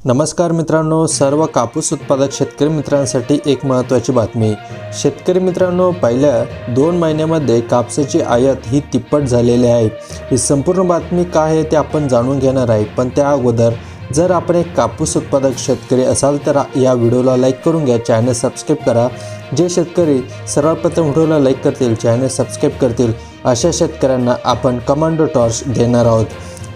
नमस्कार मित्रांनो, सर्व कापूस उत्पादक शेतकरी मित्रांसाठी एक महत्त्वाची बातमी। शेतकरी मित्रांनो, पहिल्या 2 महिन्यामध्ये कापसाची आयात ही तिप्पट झालेली आहे। ही संपूर्ण बातमी काय आहे ते आपण जाणून घेणार आहे, पण त्या अगोदर जर आपण एक कापूस उत्पादक शेतकरी असाल तर या व्हिडिओला लाईक करून घ्या, चॅनल सबस्क्राइब करा। जे शेतकरी सर्वप्रथम व्हिडिओला लाईक करतील, चॅनल सबस्क्राइब करतील, अशा शेतकऱ्यांना आपण कमांडो टॉर्च देणार आहोत।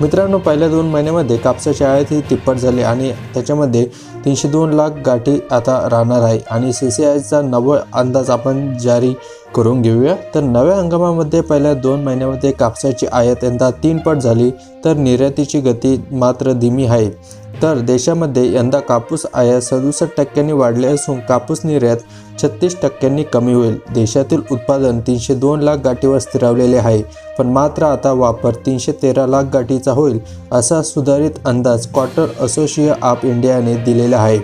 मित्रांनो, पहिल्या 2 महिन्यामध्ये कापसाची आयात ही तिप्पट झाली आणि त्याच्यामध्ये 302 लाख गाठी आता राहणार आहे आणि CCIचा नवा अंदाज आपण जारी करून घेऊया। तर नव्या हंगामामध्ये पहिल्या 2 महिन्यामध्ये कापसाची आयात यंदा 3 पट झाली, तर निर्यातीची गती मात्र धीमी आहे। तर देशामध्ये यंदा कापूस आयात 67% वाढले असून कापूस निर्यात 36% कमी होईल। देशातील उत्पादन 302 लाख गाठीवर स्थिरावलेले आहे, पण मात्र आता वापर 313 लाख गाठीचा होईल, असा सुधारित अंदाज क्वार्टर असोसिएशन ऑफ इंडियाने दिलेला आहे।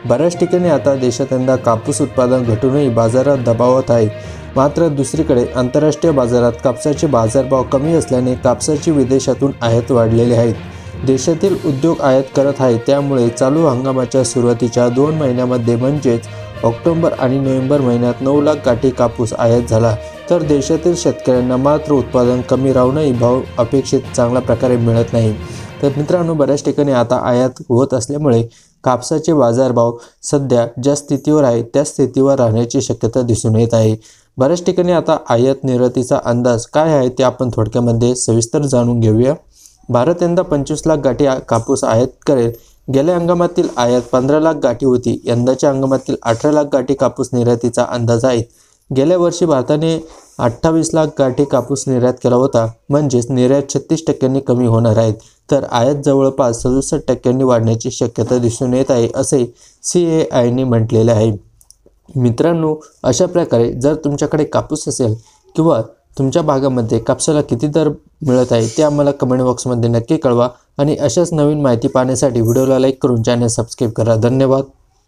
बऱ्याच ठिकाणी आता देशात यंदा कापूस उत्पादन घटूनही बाजारात दबावात आहे। मात्र दुसरीकडे आंतरराष्ट्रीय बाजारात कापसाचे बाजारभाव कमी असल्याने कापसाची विदेशातून आयात वाढलेली आहेत। देशातील उद्योग आयात करत आहेत, त्यामुळे चालू हंगामाच्या सुरुवातीच्या 2 महिन्यामध्ये म्हणजेच ऑक्टोबर आणि नोव्हेंबर महिन्यात 9 लाख गाठी कापूस आयात झाला। तर देशातील शेतकऱ्यांना मात्र उत्पादन कमी राहूनही भाव अपेक्षित चांगल्या प्रकारे मिळत नाही। तर मित्रांनो, बऱ्याच ठिकाणी आता आयात होत असल्यामुळे कापसाचे बाजारभाव सध्या ज्या स्थितीवर आहे त्या स्थितीवर राहण्याची शक्यता दिसून येत आहे। बऱ्याच ठिकाणी आता आयात निर्यातीचा अंदाज काय आहे ते आपण थोडक्यामध्ये सविस्तर जाणून घेऊया। भारत यंदा 25 लाख गाठी कापूस आयात करेल। गेल्या हंगामातील आयात 15 लाख गाठी होती। यंदाच्या हंगामातील 18 लाख गाठी कापूस निर्यातीचा अंदाज आहे। गेल्या वर्षी भारताने 28 लाख गाठी कापूस निर्यात केला होता, म्हणजेच निर्यात 36% कमी होणार आहेत। तर आयात जवळपास 67% वाढण्याची शक्यता दिसून येत आहे, असे CAIने म्हटलेले आहे। मित्रांनो, अशा प्रकारे जर तुमच्याकडे कापूस असेल किंवा तुमच्या भागामध्ये कापसाला किती दर मिळत आहे ते आम्हाला कमेंट बॉक्समध्ये नक्की कळवा आणि अशाच नवीन माहिती पाहण्यासाठी व्हिडिओला लाईक करून चॅनल सबस्क्राइब करा। धन्यवाद।